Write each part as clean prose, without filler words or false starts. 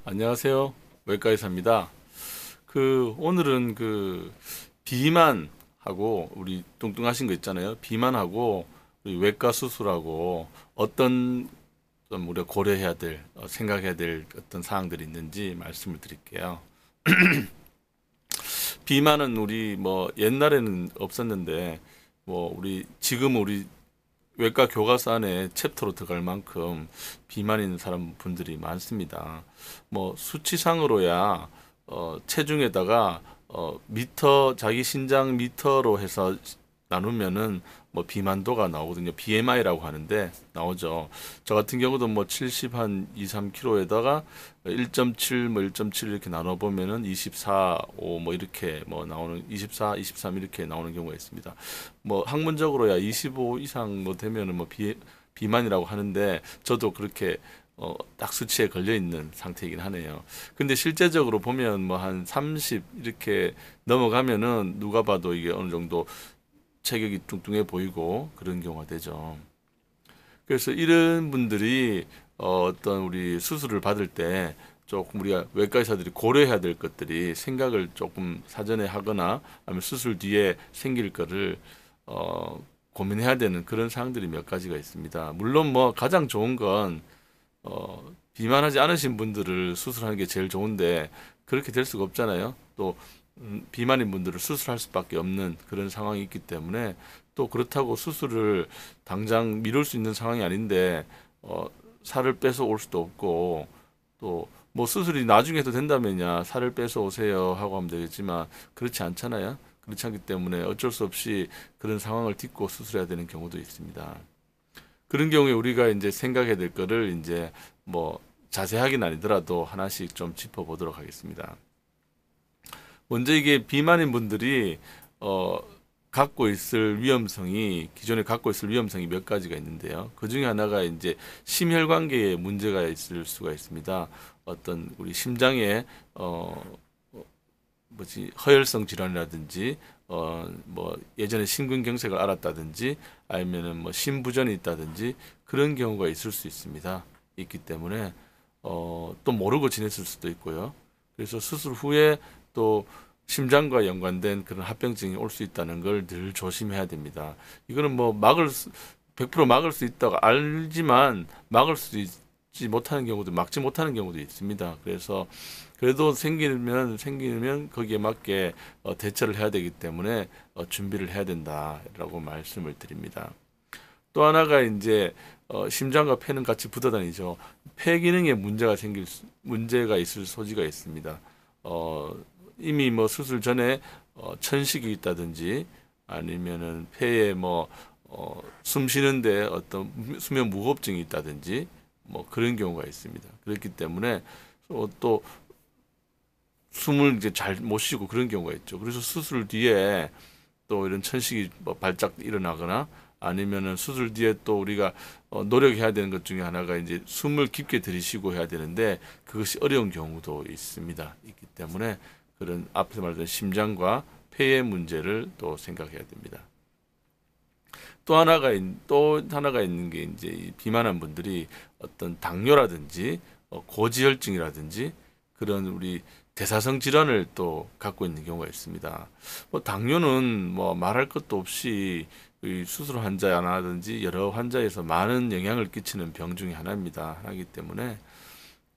안녕하세요. 외과 의사입니다. 오늘은 비만하고 우리 뚱뚱하신 거 있잖아요. 비만하고 우리 외과 수술하고 어떤 좀 우리가 고려해야 될, 생각해야 될 어떤 사항들이 있는지 말씀을 드릴게요. 비만은 우리 뭐 옛날에는 없었는데 지금 우리 외과 교과서 안에 챕터로 들어갈 만큼 비만 있는 사람 분들이 많습니다. 뭐 수치상으로야 체중에다가 자기 신장 미터로 해서 나누면은 뭐 비만도가 나오거든요. BMI라고 하는데 나오죠. 저 같은 경우도 뭐 70 한 2, 3kg에다가 1.7 뭐 1.7 이렇게 나눠 보면은 24, 5 뭐 이렇게 뭐 나오는 24, 23 이렇게 나오는 경우가 있습니다. 뭐 학문적으로야 25 이상 뭐 되면은 뭐 비만이라고 하는데 저도 그렇게 딱 수치에 걸려 있는 상태이긴 하네요. 근데 실제적으로 보면 뭐 한 30 이렇게 넘어가면은 누가 봐도 이게 어느 정도 체격이 뚱뚱해 보이고 그런 경우가 되죠. 그래서 이런 분들이 어떤 우리 수술을 받을 때 조금 우리가 외과 의사들이 고려해야 될 것들이 생각을 조금 사전에 하거나 아니면 수술 뒤에 생길 거를 어, 고민해야 되는 그런 사항들이 몇 가지가 있습니다. 물론 뭐 가장 좋은 건 비만하지 않으신 분들을 수술하는 게 제일 좋은데 그렇게 될 수가 없잖아요. 또 비만인 분들을 수술할 수밖에 없는 그런 상황이 있기 때문에 또 그렇다고 수술을 당장 미룰 수 있는 상황이 아닌데 살을 빼서 올 수도 없고 또 뭐 수술이 나중에 해도 된다면야 살을 빼서 오세요 하고 하면 되겠지만 그렇지 않잖아요. 그렇지 않기 때문에 어쩔 수 없이 그런 상황을 딛고 수술해야 되는 경우도 있습니다. 그런 경우에 우리가 이제 생각해야 될 거를 이제 뭐 자세하게는 아니더라도 하나씩 좀 짚어보도록 하겠습니다. 먼저 이게 비만인 분들이 어 갖고 있을 위험성이 기존에 갖고 있을 위험성이 몇 가지가 있는데요. 그 중에 하나가 이제 심혈관계에 문제가 있을 수가 있습니다. 어떤 우리 심장에 허혈성 질환이라든지 뭐 예전에 심근경색을 앓았다든지 아니면은 뭐 심부전이 있다든지 그런 경우가 있을 수 있습니다. 있기 때문에 또 모르고 지냈을 수도 있고요. 그래서 수술 후에 또 심장과 연관된 그런 합병증이 올 수 있다는 걸 늘 조심해야 됩니다. 이거는 뭐 100% 막을 수 있다고 알지만 막을 수 있지 못하는 경우도 막지 못하는 경우도 있습니다. 그래서 그래도 생기면 거기에 맞게 대처를 해야 되기 때문에 준비를 해야 된다라고 말씀을 드립니다. 또 하나가 이제 심장과 폐는 같이 붙어 다니죠. 폐 기능에 문제가 있을 소지가 있습니다. 어, 이미 뭐 수술 전에 천식이 있다든지 아니면은 폐에 숨 쉬는데 어떤 수면 무호흡증이 있다든지 뭐 그런 경우가 있습니다. 그렇기 때문에 또 숨을 이제 잘 못 쉬고 그런 경우가 있죠. 그래서 수술 뒤에 또 이런 천식이 뭐 발작 일어나거나 아니면은 수술 뒤에 또 우리가 노력해야 되는 것 중에 하나가 이제 숨을 깊게 들이쉬고 해야 되는데 그것이 어려운 경우도 있습니다. 있기 때문에 그런 앞에서 말했던 심장과 폐의 문제를 또 생각해야 됩니다. 또 하나가 있는 게 이제 이 비만한 분들이 어떤 당뇨라든지 고지혈증이라든지 그런 우리 대사성 질환을 또 갖고 있는 경우가 있습니다. 뭐 당뇨는 뭐 말할 것도 없이 이 수술 환자라든지 여러 환자에서 많은 영향을 끼치는 병 중에 하나입니다. 하기 때문에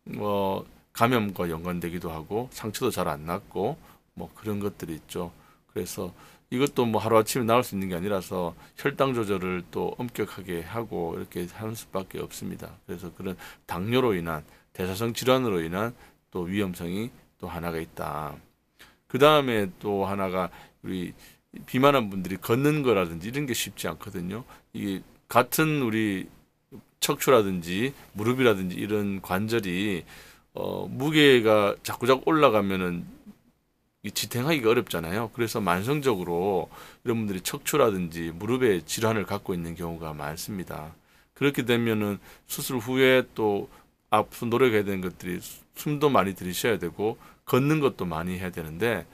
뭐 감염과 연관되기도 하고 상처도 잘 안 낫고 뭐 그런 것들이 있죠. 그래서 이것도 뭐 하루아침에 나올 수 있는 게 아니라서 혈당 조절을 또 엄격하게 하고 이렇게 하는 수밖에 없습니다. 그래서 그런 당뇨로 인한 대사성 질환으로 인한 또 위험성이 또 하나가 있다. 그 다음에 또 하나가 우리 비만한 분들이 걷는 거라든지 이런 게 쉽지 않거든요. 이게 같은 우리 척추라든지 무릎이라든지 이런 관절이 무게가 자꾸자꾸 올라가면은 이 지탱하기가 어렵잖아요. 그래서 만성적으로 이런 분들이 척추라든지 무릎에 질환을 갖고 있는 경우가 많습니다. 그렇게 되면은 수술 후에 또 앞서 노력해야 되는 것들이 숨도 많이 들이셔야 되고 걷는 것도 많이 해야 되는데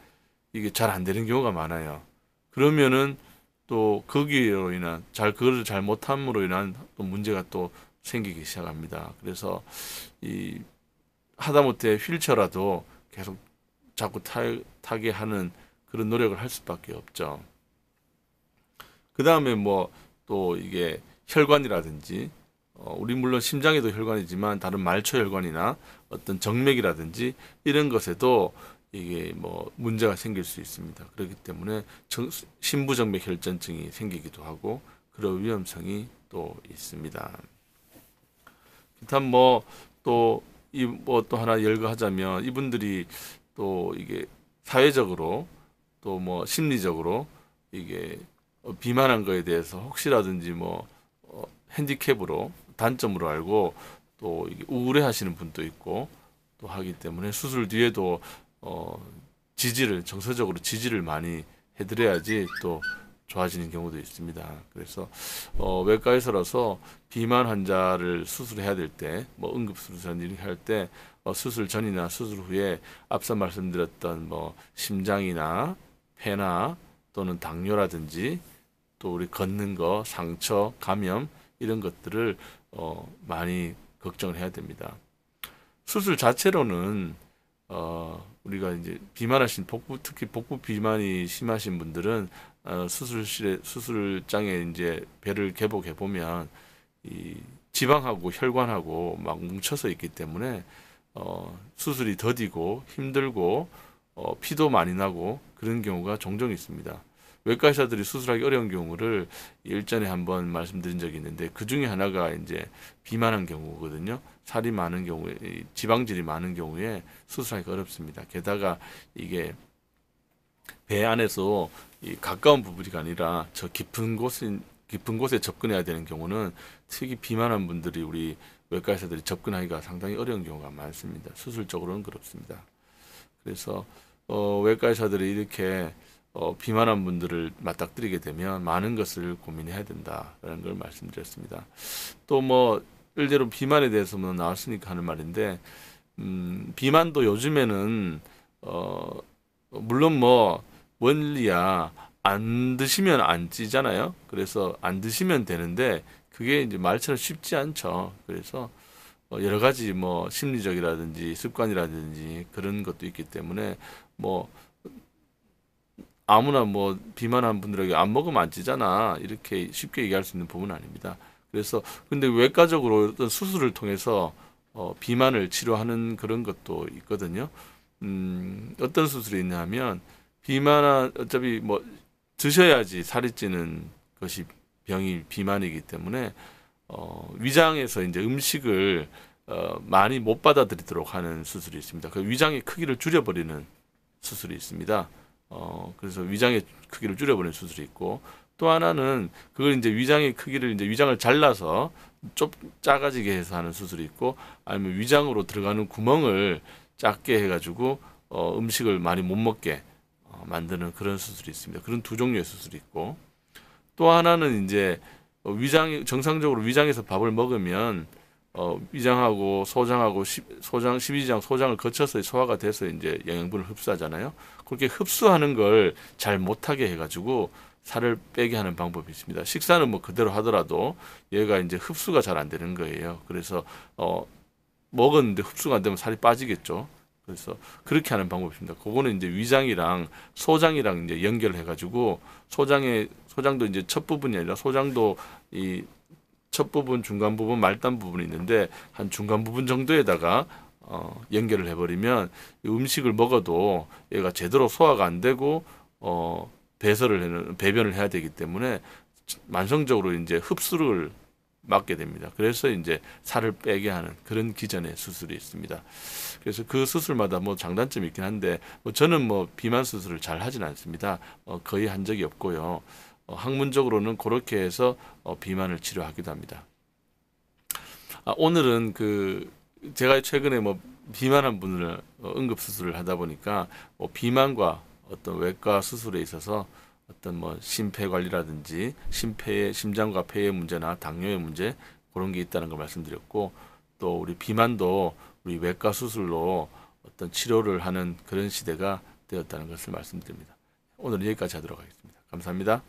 이게 잘 안 되는 경우가 많아요. 그러면은 또 거기로 인한 그거를 잘 못함으로 인한 또 문제가 또 생기기 시작합니다. 그래서 이 하다못해 휠체어라도 계속 자꾸 타게 하는 그런 노력을 할 수밖에 없죠. 그 다음에 뭐 또 이게 혈관이라든지 우리 물론 심장에도 혈관이지만 다른 말초 혈관이나 어떤 정맥이라든지 이런 것에도 이게 뭐 문제가 생길 수 있습니다. 그렇기 때문에 심부정맥 혈전증이 생기기도 하고 그런 위험성이 또 있습니다. 기타 뭐 또 이 뭐 또 하나 열거하자면 이분들이 또 이게 사회적으로 또 뭐 심리적으로 이게 비만한 거에 대해서 혹시라든지 뭐 핸디캡으로 단점으로 알고 또 이게 우울해 하시는 분도 있고 또 하기 때문에 수술 뒤에도 정서적으로 지지를 많이 해드려야지 또 좋아지는 경우도 있습니다. 그래서 외과에서라서 비만 환자를 수술해야 될 때, 뭐 응급수술 이렇게 할 때 수술 전이나 수술 후에 앞서 말씀드렸던 뭐 심장이나 폐나 또는 당뇨라든지 또 우리 걷는 거, 상처, 감염 이런 것들을 많이 걱정을 해야 됩니다. 수술 자체로는 우리가 이제 비만하신 특히 복부 비만이 심하신 분들은 수술장에 이제 배를 개복해 보면 이 지방하고 혈관하고 막 뭉쳐서 있기 때문에 수술이 더디고 힘들고 피도 많이 나고 그런 경우가 종종 있습니다. 외과 의사들이 수술하기 어려운 경우를 일전에 한번 말씀드린 적이 있는데 그 중에 하나가 이제 비만한 경우거든요. 살이 많은 경우에 지방질이 많은 경우에 수술하기가 어렵습니다. 게다가 이게 배 안에서 이 가까운 부분이 아니라 저 깊은 곳에 접근해야 되는 경우는 특히 비만한 분들이 우리 외과 의사들이 접근하기가 상당히 어려운 경우가 많습니다. 수술적으로는 그렇습니다. 그래서 외과 의사들이 이렇게 비만한 분들을 맞닥뜨리게 되면 많은 것을 고민해야 된다라는 걸 말씀드렸습니다. 또 뭐 일대로 비만에 대해서 뭐 나왔으니까 하는 말인데 비만도 요즘에는 물론 뭐 원리야 안 드시면 안 찌잖아요. 그래서 안 드시면 되는데 그게 이제 말처럼 쉽지 않죠. 그래서 여러 가지 뭐 심리적이라든지 습관이라든지 그런 것도 있기 때문에 뭐 아무나 뭐 비만한 분들에게 안 먹으면 안 찌잖아 이렇게 쉽게 얘기할 수 있는 부분은 아닙니다. 그래서 근데 외과적으로 어떤 수술을 통해서 비만을 치료하는 그런 것도 있거든요. 어떤 수술이 있냐면 어차피 뭐 드셔야지 살이 찌는 것이 병이 비만이기 때문에 위장에서 이제 음식을 많이 못 받아들이도록 하는 수술이 있습니다. 그 위장의 크기를 줄여버리는 수술이 있습니다. 그래서 위장의 크기를 줄여버리는 수술이 있고 또 하나는 그걸 이제 위장의 크기를 이제 위장을 잘라서 좀 작아지게 해서 하는 수술이 있고 아니면 위장으로 들어가는 구멍을 작게 해가지고 음식을 많이 못 먹게 만드는 그런 수술이 있습니다. 그런 두 종류의 수술이 있고 또 하나는 이제 정상적으로 위장에서 밥을 먹으면 위장하고 소장하고 십이지장 소장을 거쳐서 소화가 돼서 이제 영양분을 흡수하잖아요. 그렇게 흡수하는 걸 잘 못하게 해가지고 살을 빼게 하는 방법이 있습니다. 식사는 뭐 그대로 하더라도 얘가 이제 흡수가 잘 안 되는 거예요. 그래서 먹었는데 흡수가 안 되면 살이 빠지겠죠. 그래서 그렇게 하는 방법이 있습니다. 그거는 이제 위장이랑 소장이랑 이제 연결해가지고 소장도 이제 첫 부분이 아니라 소장도 이 첫 부분, 중간 부분, 말단 부분이 있는데 한 중간 부분 정도에다가 연결을 해버리면 음식을 먹어도 얘가 제대로 소화가 안 되고 배변을 해야 되기 때문에 만성적으로 이제 흡수를 막게 됩니다. 그래서 이제 살을 빼게 하는 그런 기전의 수술이 있습니다. 그래서 그 수술마다 뭐 장단점이 있긴 한데 저는 뭐 비만 수술을 잘 하진 않습니다. 거의 한 적이 없고요. 학문적으로는 그렇게 해서 비만을 치료하기도 합니다. 오늘은 제가 최근에 뭐 비만한 분을 응급 수술을 하다 보니까 비만과 어떤 외과 수술에 있어서 어떤 뭐 심폐 관리라든지 심장과 폐의 문제나 당뇨의 문제 그런 게 있다는 걸 말씀드렸고 또 우리 비만도 우리 외과 수술로 어떤 치료를 하는 그런 시대가 되었다는 것을 말씀드립니다. 오늘 여기까지 하도록 하겠습니다. 감사합니다.